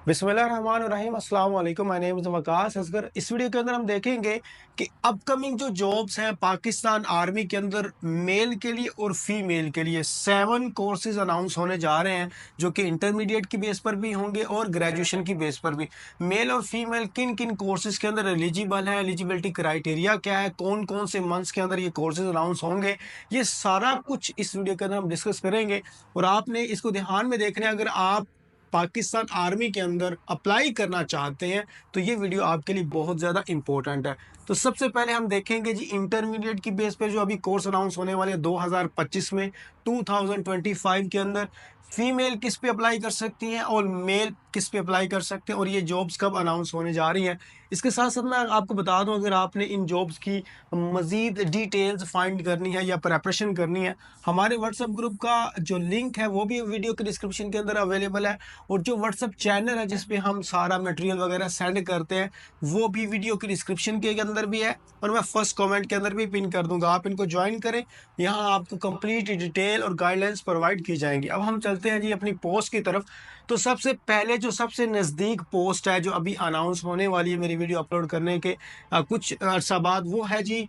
बिस्मिल्लाहिर्रहमानिर्रहीम अस्सलाम वालेकुम। My name is Waqas Asghar. इस वीडियो के अंदर हम देखेंगे कि अपकमिंग जो जॉब्स हैं पाकिस्तान आर्मी के अंदर मेल के लिए और फीमेल के लिए 7 कोर्सेज अनाउंस होने जा रहे हैं, जो कि इंटरमीडिएट की बेस पर भी होंगे और ग्रेजुएशन की बेस पर भी। मेल और फीमेल किन किन कोर्सेज के अंदर एलिजिबल है, एलिजिबिलिटी क्राइटेरिया क्या है, कौन कौन से मंथ्स के अंदर ये कोर्सेज अनाउंस होंगे, ये सारा कुछ इस वीडियो के अंदर हम डिस्कस करेंगे। और आपने इसको ध्यान में देखना है, अगर आप पाकिस्तान आर्मी के अंदर अप्लाई करना चाहते हैं तो ये वीडियो आपके लिए बहुत ज़्यादा इंपॉर्टेंट है। तो सबसे पहले हम देखेंगे जी इंटरमीडिएट की बेस पे जो अभी कोर्स अनाउंस होने वाले हैं 2025 में, 2025 के अंदर फीमेल किस पे अप्लाई कर सकती हैं और मेल किस पे अप्लाई कर सकते हैं, और ये जॉब्स कब अनाउंस होने जा रही हैं। इसके साथ साथ मैं आपको बता दूं, अगर आपने इन जॉब्स की मज़ीद डिटेल्स फाइंड करनी है या प्रेपरेशन करनी है, हमारे व्हाट्सएप ग्रुप का जो लिंक है वो भी वीडियो के डिस्क्रिप्शन के अंदर अवेलेबल है। और जो व्हाट्सएप चैनल है जिस पे हम सारा मटेरियल वगैरह सेंड करते हैं, वो भी वीडियो की डिस्क्रिप्शन के अंदर भी है और मैं फर्स्ट कमेंट के अंदर भी पिन कर दूंगा। आप इनको ज्वाइन करें, यहाँ आपको कंप्लीट डिटेल और गाइडलाइंस प्रोवाइड की जाएंगी। अब हम चलते हैं जी अपनी पोस्ट की तरफ। तो सबसे पहले जो सबसे नज़दीक पोस्ट है जो अभी अनाउंस होने वाली है मेरी वीडियो अपलोड करने के कुछ अर्सा बाद, वो है जी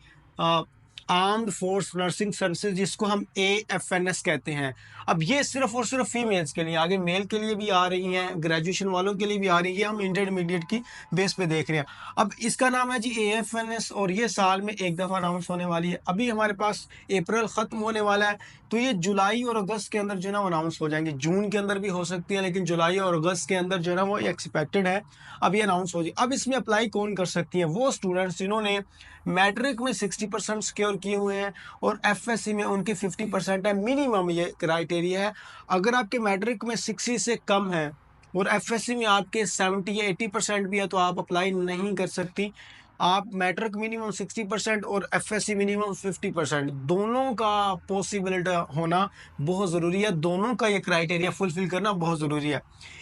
आर्म्ड फोर्स नर्सिंग सर्विसेज, जिसको हम AFNS कहते हैं। अब ये सिर्फ और सिर्फ फीमेल्स के लिए, आगे मेल के लिए भी आ रही हैं, ग्रेजुएशन वालों के लिए भी आ रही है, हम इंटरमीडिएट की बेस पे देख रहे हैं। अब इसका नाम है जी AFNS और ये साल में एक दफ़ा अनाउंस होने वाली है। अभी हमारे पास अप्रैल ख़त्म होने वाला है, तो ये जुलाई और अगस्त के अंदर जो है ना अनाउंस हो जाएंगे। जून के अंदर भी हो सकती है, लेकिन जुलाई और अगस्त के अंदर जो है ना वो एक्सपेक्टेड है अभी अनाउंस हो जाए। अब इसमें अप्लाई कौन कर सकती हैं? वो स्टूडेंट्स जिन्होंने मैट्रिक में 60% सिक्योर किए हुए हैं और FSC में उनके 50% है, मिनिमम ये क्राइटेरिया है। अगर आपके मैट्रिक में 60 से कम है और FSC में आपके 70 या 80% भी है तो आप अप्लाई नहीं कर सकती। आप मैट्रिक मिनिमम 60% और FSC मिनिमम 50%, दोनों का पॉसिबिलिटी होना बहुत ज़रूरी है, दोनों का ये क्राइटेरिया फुलफिल करना बहुत ज़रूरी है।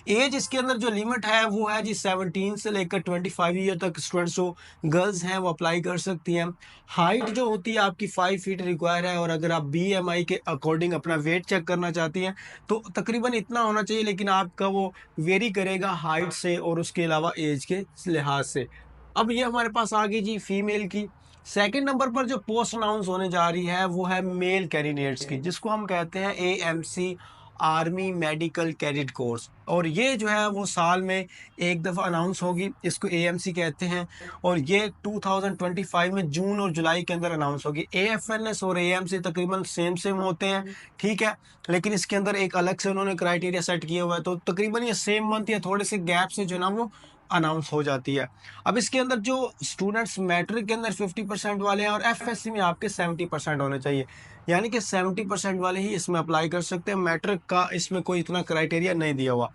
एज इसके अंदर जो लिमिट है वो है जी 17 से लेकर 25 ईयर तक स्टूडेंट्स जो गर्ल्स हैं वो अप्लाई कर सकती हैं। हाइट जो होती है आपकी 5 फीट रिक्वायर है, और अगर आप BMI के अकॉर्डिंग अपना वेट चेक करना चाहती हैं तो तकरीबन इतना होना चाहिए, लेकिन आपका वो वेरी करेगा हाइट से और उसके अलावा एज के लिहाज से। अब ये हमारे पास आ गई जी फीमेल की। सेकंड नंबर पर जो पोस्ट अनाउंस होने जा रही है वो है मेल कैंडिडेट्स की, जिसको हम कहते हैं AMC army medical cadet course. और ये जो है वो साल में एक दफ़ा अनाउंस होगी, इसको AMC कहते हैं। और ये 2025 में जून और जुलाई के अंदर अनाउंस होगी। AFNS और AMC तकरीबन सेम सेम होते हैं, ठीक है, लेकिन इसके अंदर एक अलग से उन्होंने क्राइटेरिया सेट किया हुआ है, तो तकरीबन ये सेम मंथ या थोड़े से गैप से जो ना वो अनाउंस हो जाती है। अब इसके अंदर जो स्टूडेंट्स मैट्रिक के अंदर 50% वाले हैं और FSC में आपके 70% होने चाहिए, यानी कि 70% वाले ही इसमें अप्लाई कर सकते हैं। मैट्रिक का इसमें कोई इतना क्राइटेरिया नहीं दिया हुआ।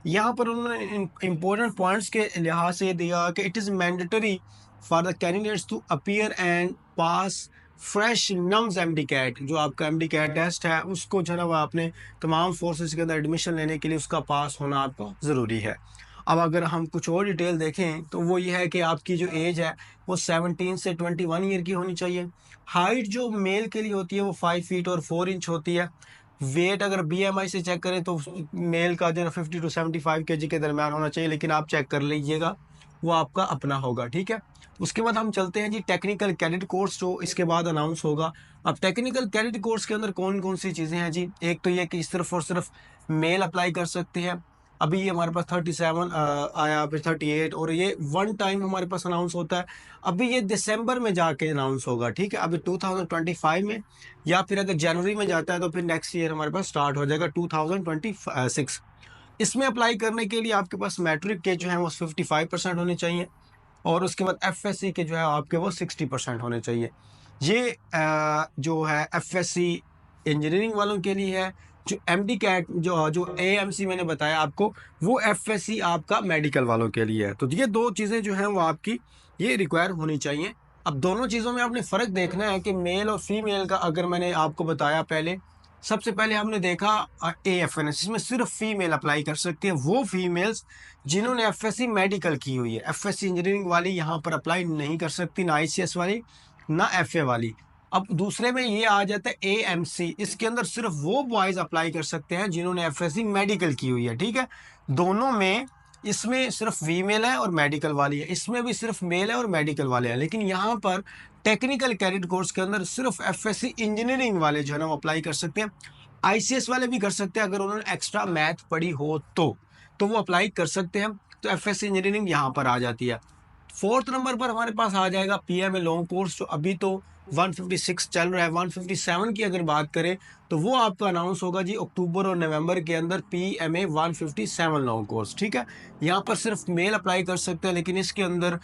यहाँ पर उन्होंने इंपॉर्टेंट पॉइंट्स के लिहाज से ये दिया कि it is mandatory for the candidates to appear and pass fresh NUMS MD-CAT। जो आपका MD-CAT टेस्ट है उसको जो है ना वो आपने तमाम फोर्सेस के अंदर एडमिशन लेने के लिए उसका पास होना आपको ज़रूरी है। अब अगर हम कुछ और डिटेल देखें तो वो ये है कि आपकी जो एज है वो 17 से 21 ईयर की होनी चाहिए। हाइट जो मेल के लिए होती है वो 5 फीट और 4 इंच होती है। वेट अगर BMI से चेक करें तो मेल का जो है 50 टू 75 kg के दरमियान होना चाहिए, लेकिन आप चेक कर लीजिएगा, वो आपका अपना होगा, ठीक है। उसके बाद हम चलते हैं जी टेक्निकल कैडेट कोर्स, जो इसके बाद अनाउंस होगा। अब टेक्निकल कैडेट कोर्स के अंदर कौन कौन सी चीज़ें हैं जी? एक तो ये कि सिर्फ और सिर्फ मेल अप्लाई कर सकते हैं। अभी ये हमारे पास 37 आया, फिर 38, और ये वन टाइम हमारे पास अनाउंस होता है। अभी ये दिसंबर में जाके अनाउंस होगा, ठीक है, अभी 2025 में, या फिर अगर जनवरी में जाता है तो फिर नेक्स्ट ईयर हमारे पास स्टार्ट हो जाएगा 2026। इसमें अप्लाई करने के लिए आपके पास मैट्रिक के जो है वो 55% होने चाहिए, और उसके बाद FSC के जो है आपके वो 60% होने चाहिए। ये जो है FSC इंजीनियरिंग वालों के लिए है। जो MD-CAT जो AMC मैंने बताया आपको, वो FSC आपका मेडिकल वालों के लिए है। तो ये दो चीज़ें जो हैं वो आपकी ये रिक्वायर होनी चाहिए। अब दोनों चीज़ों में आपने फ़र्क देखना है कि मेल और फीमेल का। अगर मैंने आपको बताया पहले, सबसे पहले हमने देखा AFNS, इसमें सिर्फ फीमेल अप्लाई कर सकती है, वो फीमेल्स जिन्होंने FSC मेडिकल की हुई है। FSC इंजीनियरिंग वाली यहाँ पर अप्लाई नहीं कर सकती, ना ICS वाली, ना FA वाली। अब दूसरे में ये आ जाता है AMC, इसके अंदर सिर्फ वो बॉयज़ अप्लाई कर सकते हैं जिन्होंने FSC मेडिकल की हुई है, ठीक है। दोनों में इसमें सिर्फ फीमेल है और मेडिकल वाली है, इसमें भी सिर्फ मेल है और मेडिकल वाले हैं। लेकिन यहाँ पर टेक्निकल कैडेट कोर्स के अंदर सिर्फ एफएससी इंजीनियरिंग वाले जो है ना वो अप्लाई कर सकते हैं। आईसीएस वाले भी कर सकते हैं, अगर उन्होंने एक्स्ट्रा मैथ पढ़ी हो तो वो अप्लाई कर सकते हैं। तो एफएससी इंजीनियरिंग यहाँ पर आ जाती है। फोर्थ नंबर पर हमारे पास आ जाएगा पीएमए लॉन्ग कोर्स, जो अभी तो 156 चल रहा है। 157 की अगर बात करें तो वो आपका अनाउंस होगा जी अक्टूबर और नवंबर के अंदर, पीएमए 157 लॉन्ग कोर्स। ठीक है, यहाँ पर सिर्फ मेल अप्लाई कर सकते हैं, लेकिन इसके अंदर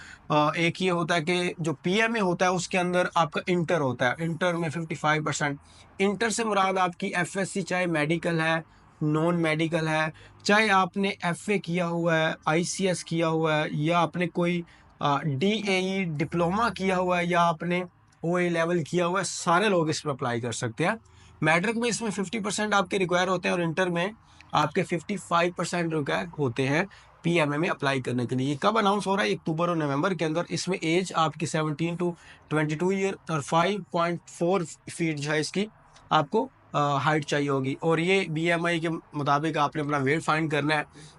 एक ये होता है कि जो पीएमए होता है उसके अंदर आपका इंटर होता है, इंटर में 55%। इंटर से मुराद आपकी एफएससी चाहे मेडिकल है, नॉन मेडिकल है, चाहे आपने एफए किया हुआ है, आईसीएस किया हुआ है, या आपने कोई डीएई डिप्लोमा किया हुआ है, या आपने ओए लेवल किया हुआ है, सारे लोग इसमें अप्लाई कर सकते हैं। मैट्रिक में इसमें 50% आपके रिक्वायर होते हैं और इंटर में आपके 55% रिक्वायर होते हैं पीएमए में अप्लाई करने के लिए। ये कब अनाउंस हो रहा है? अक्टूबर और नवंबर के अंदर। इसमें एज आपकी 17 टू 22 ईयर और 5.4 फीट जो है इसकी आपको हाइट चाहिए होगी। और ये बीएमआई के मुताबिक आपने अपना वेट फाइंड करना है।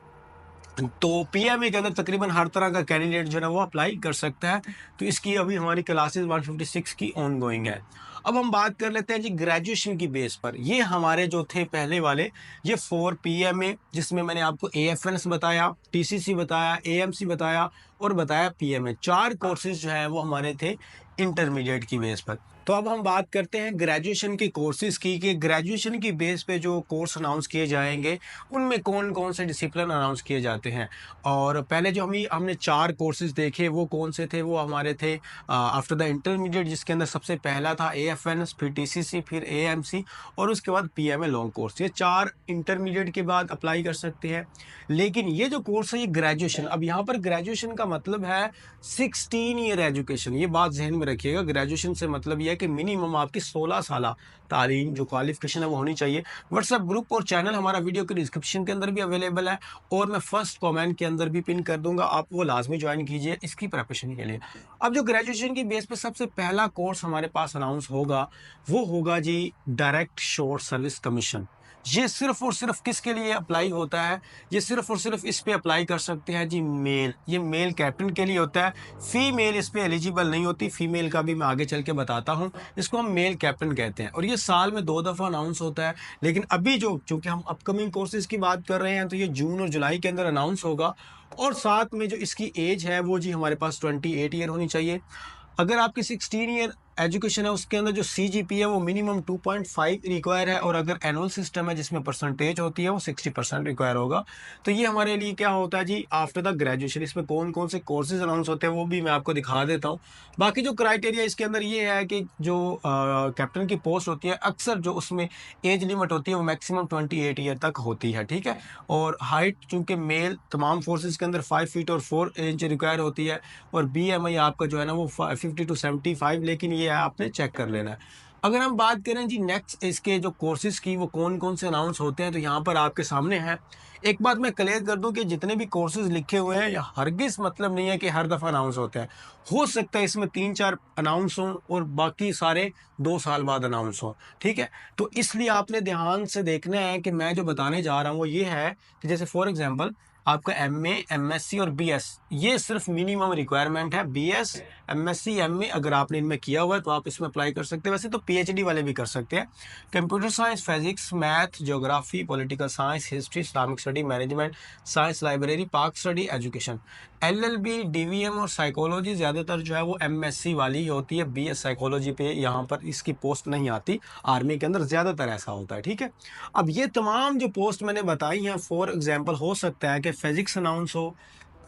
तो पीएमए के अंदर तकरीबन हर तरह का कैंडिडेट जो है वो अप्लाई कर सकता है। तो इसकी अभी हमारी क्लासेस 156 की ऑन गोइंग है। अब हम बात कर लेते हैं जी ग्रेजुएशन की बेस पर। ये हमारे जो थे पहले वाले, ये 4 पीएमए, जिसमें मैंने आपको एएफएनएस बताया, टीसीसी बताया, एएमसी बताया और बताया पीएमए, 4 कोर्सेज जो है वो हमारे थे इंटरमीडिएट की बेस पर। तो अब हम बात करते हैं ग्रेजुएशन के कोर्सेज की, कि ग्रेजुएशन की बेस पे जो कोर्स अनाउंस किए जाएंगे उनमें कौन कौन से डिसिप्लिन अनाउंस किए जाते हैं। और पहले जो हमने 4 कोर्सेज देखे वो कौन से थे? वो हमारे थे आफ्टर द इंटरमीडिएट, जिसके अंदर सबसे पहला था एएफएनएस, फिर टीसीसी, फिर एएमसी और उसके बाद पीएमए लॉन्ग कोर्स। ये 4 इंटरमीडिएट के बाद अप्लाई कर सकते हैं। लेकिन ये जो कोर्स है ये ग्रेजुएशन, अब यहाँ पर ग्रेजुएशन का मतलब है 16 ईयर एजुकेशन। ये बात जहन में रखिएगा, ग्रेजुएशन से मतलब ये है कि मिनिमम आपकी 16 साल तालीम जो क्वालिफिकेशन है वो होनी चाहिए। व्हाट्सएप ग्रुप और चैनल हमारा वीडियो के डिस्क्रिप्शन के अंदर भी अवेलेबल है और मैं फर्स्ट कमेंट के अंदर भी पिन कर दूंगा, आप वो लाजमी ज्वाइन कीजिए इसकी प्रिपरेशन के लिए। अब जो ग्रेजुएशन की बेस पे सबसे पहला कोर्स हमारे पास अनाउंस होगा वो होगा जी डायरेक्ट शोर्ट सर्विस कमीशन। ये सिर्फ और सिर्फ किसके लिए अप्लाई होता है? ये सिर्फ और सिर्फ इस पे अप्लाई कर सकते हैं जी मेल, ये मेल कैप्टन के लिए होता है। फीमेल इस पे एलिजिबल नहीं होती, फीमेल का भी मैं आगे चल के बताता हूँ। इसको हम मेल कैप्टन कहते हैं और ये साल में 2 दफ़ा अनाउंस होता है। लेकिन अभी जो चूंकि हम अपकमिंग कोर्सेज की बात कर रहे हैं तो ये जून और जुलाई के अंदर अनाउंस होगा। और साथ में जो इसकी एज है वो जी हमारे पास 28 ईयर होनी चाहिए। अगर आपकी 16 ईयर एजुकेशन है उसके अंदर जो सीजीपी है वो मिनिमम 2.5 रिक्वायर है, और अगर एनुअल सिस्टम है जिसमें परसेंटेज होती है वो 60% रिक्वायर होगा। तो ये हमारे लिए क्या होता है जी आफ्टर द ग्रेजुएशन। इसमें कौन कौन से कोर्सेज अनाउंस होते हैं वो भी मैं आपको दिखा देता हूँ। बाकी जो क्राइटेरिया इसके अंदर ये है कि जो कैप्टन की पोस्ट होती है अक्सर जो उसमें एज लिमिट होती है वो मैक्सिमम 28 ईयर तक होती है। ठीक है, और हाइट चूंकि मेल तमाम फोर्सेज के अंदर 5 फीट और 4 इंच रिक्वायर होती है, और बीएमआई आपका जो है ना वो 50 टू 75, लेकिन ये आपने चेक कर लेना है। अगर हम बात करें जी नेक्स्ट इसके जो कोर्सेज की वो कौन कौन से अनाउंस होते हैं, तो यहाँ पर आपके सामने है। एक बात मैं क्लियर कर दूं कि जितने भी कोर्सेज लिखे हुए हैं हरगिज मतलब नहीं है कि हर दफ़ा अनाउंस होते हैं। हो सकता है इसमें 3-4 अनाउंस हों और बाकी सारे 2 साल बाद अनाउंस हों। ठीक है, तो इसलिए आपने ध्यान से देखना है कि मैं जो बताने जा रहा हूँ वो ये है कि जैसे फॉर एग्जाम्पल आपका एमए, एमएससी और बीएस, ये सिर्फ मिनिमम रिक्वायरमेंट है। बीएस, एमएससी, एमए अगर आपने इनमें किया हुआ है तो आप इसमें अप्लाई कर सकते हैं। वैसे तो पीएचडी वाले भी कर सकते हैं। Computer science, physics, math, geography, political science, history, Islamic study, management science, library, पाक स्टडी, एजुकेशन, एलएलबी, डीवीएम और साइकोलॉजी ज़्यादातर जो है वो एमएससी वाली ही होती है। बीएस साइकोलॉजी पे यहाँ पर इसकी पोस्ट नहीं आती, आर्मी के अंदर ज़्यादातर ऐसा होता है। ठीक है, अब ये तमाम जो पोस्ट मैंने बताई हैं, फॉर एग्जांपल हो सकता है कि फिजिक्स अनाउंस हो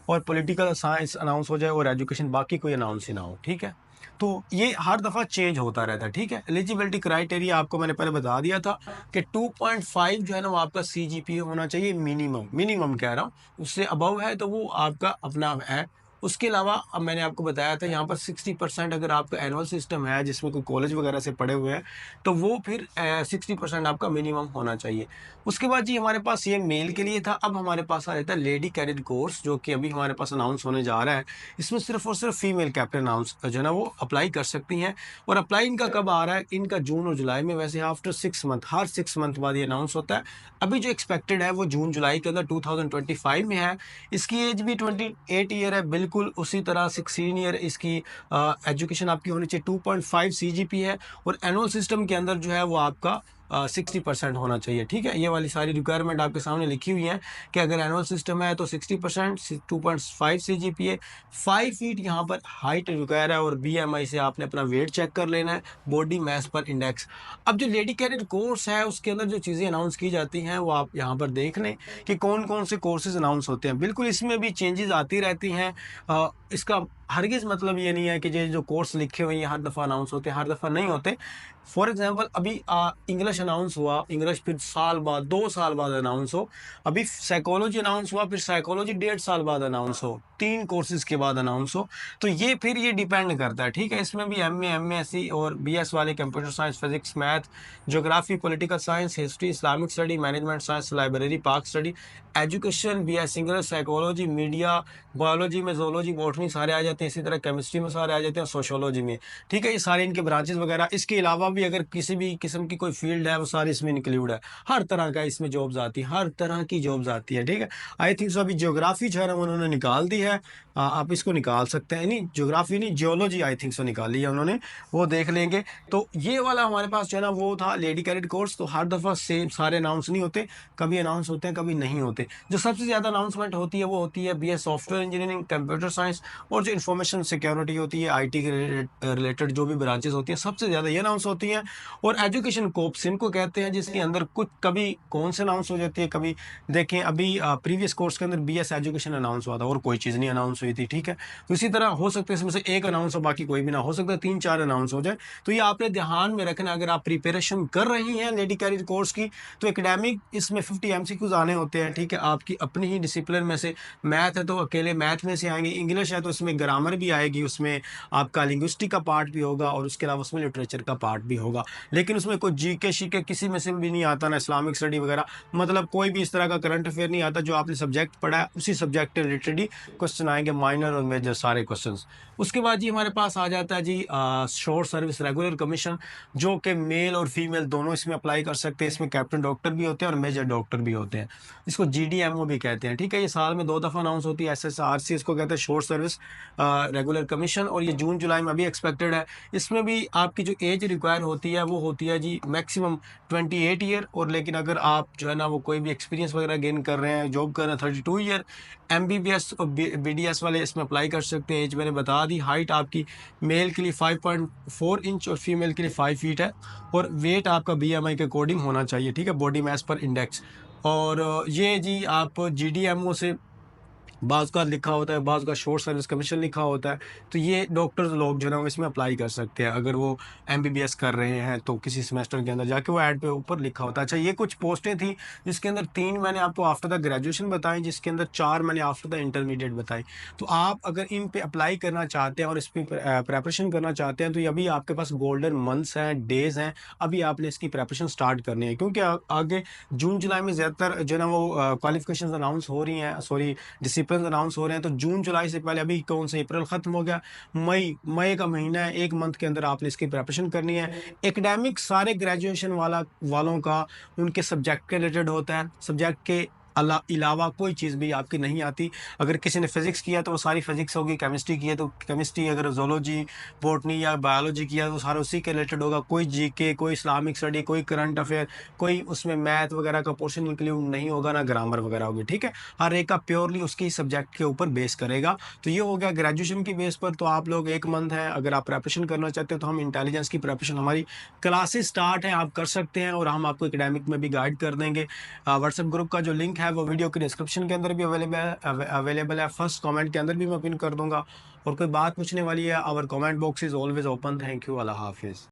और पॉलिटिकल साइंस अनाउंस हो जाए और एजुकेशन बाकी कोई अनाउंस ही ना हो। ठीक है, तो ये हर दफ़ा चेंज होता रहता है। ठीक है, एलिजिबिलिटी क्राइटेरिया आपको मैंने पहले बता दिया था कि 2.5 जो है ना वो आपका सीजीपीए होना चाहिए मिनिमम, मिनिमम कह रहा हूँ। उससे अबव है तो वो आपका अपना है उसके अलावा अब मैंने आपको बताया था यहाँ पर 60% अगर आपका एनुअल सिस्टम है जिसमें कोई कॉलेज वगैरह से पढ़े हुए हैं, तो वो फिर 60% आपका मिनिमम होना चाहिए। उसके बाद जी हमारे पास ये मेल के लिए था। अब हमारे पास आ जाता है लेडी कैडेट कोर्स, जो कि अभी हमारे पास अनाउंस होने जा रहा है। इसमें सिर्फ और सिर्फ फीमेल कैप्टन अनाउंस जो है ना वो अप्लाई कर सकती हैं। और अप्लाई इनका कब आ रहा है? इनका जून और जुलाई में, वैसे आफ्टर 6 मंथ, हर 6 मंथ बाद ये अनाउंस होता है। अभी जो एक्सपेक्टेड है वो जून जुलाई के अंदर 2025 में है। इसकी एज भी 28 ईयर है, बिल्कुल उसी तरह 16 ईयर इसकी एजुकेशन आपकी होनी चाहिए। 2.5 CGP है। और एनुअल सिस्टम के अंदर जो है वो आपका 60% होना चाहिए। ठीक है, ये वाली सारी रिक्वायरमेंट आपके सामने लिखी हुई है कि अगर एनुअल सिस्टम है तो 60%, 2.5 CGPA, 5 फीट यहाँ पर हाइट रिक्वायर है। और BMI से आपने अपना वेट चेक कर लेना है, बॉडी मास पर इंडेक्स। अब जो लेडी कैडेट कोर्स है उसके अंदर जो चीज़ें अनाउंस की जाती हैं वो आप यहाँ पर देख लें कि कौन कौन से कोर्सेज अनाउंस होते हैं। बिल्कुल इसमें भी चेंजेस आती रहती हैं। इसका हरगिज़ मतलब ये नहीं है कि ये जो कोर्स लिखे हुए हैं हर दफ़ा अनाउंस होते हैं, हर दफ़ा नहीं होते। फॉर एग्जांपल अभी इंग्लिश अनाउंस हुआ, इंग्लिश फिर साल बाद, 2 साल बाद अनाउंस हो। अभी साइकोलॉजी अनाउंस हुआ, फिर साइकोलॉजी 1.5 साल बाद अनाउंस हो, 3 कोर्सेज के बाद अनाउंस हो। तो ये फिर ये डिपेंड करता है। ठीक है, इसमें भी MA, MSc और BS वाले computer science, physics, math, geography, political science, history, Islamic study, management science, library, park study, education, BS English, psychology, media, biology में जोलॉजी, बॉटनी सारे आ जाते हैं। इसी तरह केमिस्ट्री में सारे आ जाते हैं, सोशियोलॉजी में। ठीक है, ये सारे इनके ब्रांचेस वगैरह। इसके अलावा भी अगर किसी भी किस्म की कोई फील्ड है वो सारी इसमें इंक्लूड है। हर तरह का इसमें जॉब्स आती है, हर तरह की जॉब्स आती है। ठीक है, आई थिंक सो अभी ज्योग्राफी जो है ना उन्होंने निकाल दी है। आप इसको निकाल सकते हैं। नहीं, ज्योग्राफी नहीं, जियोलॉजी आई थिंक सो निकाली है उन्होंने, वो देख लेंगे। तो ये वाला हमारे पास जो है ना वो था लेडी कैडेट कोर्स। तो हर दफ़ा सेम सारे अनाउंस नहीं होते, कभी अनाउंस होते हैं, कभी नहीं होते। जो सबसे ज़्यादा अनाउंसमेंट होती है वो होती है BS software engineering, computer science, और जो इन्फॉर्मेशन सिक्योरिटी होती है, IT के रिलेटेड जो भी ब्रांचेस होती हैं, सबसे ज़्यादा ये अनाउंस होती हैं। और एजुकेशन कोप्स इनको कहते हैं, जिसके अंदर कुछ कभी कौन से अनाउंस हो जाती है, कभी देखें अभी प्रीवियस कोर्स के अंदर BS एजुकेशन अनाउंस हुआ था और कोई चीज़ नहीं अनाउंस हुई थी। ठीक है, तो इसी तरह हो सकता है इसमें से एक अनाउंस हो, बाकी कोई भी ना हो सकता है 3-4 अनाउंस हो जाए। तो ये आपने ध्यान में रखना। अगर आप प्रिपरेशन कर रही हैं लेडी कैरियर कोर्स की, तो एकेडमिक इसमें 50 MCQs आने होते हैं। ठीक है, आपकी अपनी ही डिसिप्लिन में से। मैथ है तो अकेले मैथ में से आएंगे, इंग्लिश है तो इसमें ग्रामर भी आएगी, उसमें आपका लिंग्विस्टिक का पार्ट भी होगा, और उसके अलावा उसमें लिटरेचर का पार्ट भी होगा। लेकिन उसमें कोई GK शीके किसी में से भी नहीं आता, ना इस्लामिक स्टडी वगैरह, मतलब कोई भी इस तरह का करंट अफेयर नहीं आता। जो आपने सब्जेक्ट पढ़ा है उसी सब्जेक्ट के रिलेटेड ही क्वेश्चन आएंगे, माइनर और मेजर सारे क्वेश्चन। उसके बाद जी हमारे पास आ जाता है जी शोर्ट सर्विस रेगुलर कमीशन, जो कि मेल और फीमेल दोनों इसमें अप्लाई कर सकते हैं। इसमें कैप्टन डॉक्टर भी होते हैं और मेजर डॉक्टर भी होते हैं। इसको GDMO भी कहते हैं। ठीक है, ये साल में 2 दफ़ा अनाउंस होती है। SSRC इसको कहते हैं, शोर्ट सर्विस रेगुलर कमीशन, और ये जून जुलाई में अभी एक्सपेक्टेड है। इसमें भी आपकी जो एज रिक्वायर होती है वो होती है जी मैक्सिमम 28 ईयर। और लेकिन अगर आप जो है ना वो कोई भी एक्सपीरियंस वगैरह गेन कर रहे हैं, जॉब कर रहे हैं, 32 ईयर। MBBS और BDS वाले इसमें अप्लाई कर सकते हैं। एज मैंने बता दी। हाइट आपकी मेल के लिए 5.4 इंच और फीमेल के लिए 5 फीट है। और वेट आपका BMI के अकॉर्डिंग होना चाहिए। ठीक है, बॉडी मास पर इंडेक्स। और ये जी आप GDMO से बाज़ का लिखा होता है, बाज़ का शोर्ट सर्विस कमीशन लिखा होता है। तो ये डॉक्टर्स लोग जो है ना वो इसमें अप्लाई कर सकते हैं। अगर वो MBBS कर रहे हैं तो किसी सेमेस्टर के अंदर जाके वो ऐड पे ऊपर लिखा होता है। अच्छा, ये कुछ पोस्टें थी जिसके अंदर 3 मैंने आपको आफ्टर द ग्रेजुएशन बताई, जिसके अंदर 4 मैंने आफ्टर द इंटरमीडिएट बताई। तो आप अगर इन पे अप्लाई करना चाहते हैं और इस पर प्रेपरेशन करना चाहते हैं, तो ये अभी आपके पास गोल्डन मंथ्स हैं, डेज़ हैं। अभी आपने इसकी प्रेपरेशन स्टार्ट करनी है, क्योंकि आगे जून जुलाई में ज़्यादातर जो है ना वो क्वालिफिकेशन अनाउंस हो रही हैं, सॉरी डिसिप्लिन अनाउंस हो रहे हैं। तो जून जुलाई से पहले, अभी कौन सा अप्रैल खत्म हो गया, मई का महीना है, 1 मंथ के अंदर आपने इसकी प्रिपरेशन करनी है। एकेडमिक सारे ग्रेजुएशन वालों का उनके सब्जेक्ट के रिलेटेड होता है। सब्जेक्ट के अलावा कोई चीज़ भी आपकी नहीं आती। अगर किसी ने फिजिक्स किया तो वो सारी फिजिक्स होगी, केमिस्ट्री की है तो केमिस्ट्री, अगर जोलॉजी, बॉटनी या बायोलॉजी किया तो सारा उसी के रिलेटेड होगा। कोई GK, कोई इस्लामिक स्टडी, कोई करंट अफेयर, कोई उसमें मैथ वगैरह का पोर्शन इंक्लूड नहीं होगा, ना ग्रामर वगैरह होगी। ठीक है, हर एक का प्योरली उसके सब्जेक्ट के ऊपर बेस करेगा। तो ये हो गया ग्रेजुएशन की बेस पर। तो आप लोग 1 मंथ है, अगर आप प्रेपरेशन करना चाहते हो तो हम इंटेलिजेंस की प्रेपरेशन, हमारी क्लासेस स्टार्ट हैं, आप कर सकते हैं, और हम आपको एकेडमिक में भी गाइड कर देंगे। व्हाट्सएप ग्रुप का जो लिंक है वो वीडियो के डिस्क्रिप्शन के अंदर भी अवेलेबल है। फर्स्ट कमेंट के अंदर भी मैं पिन कर दूंगा। और कोई बात पूछने वाली है, our comment box is always open. Thank you, अल्लाह हाफिज़।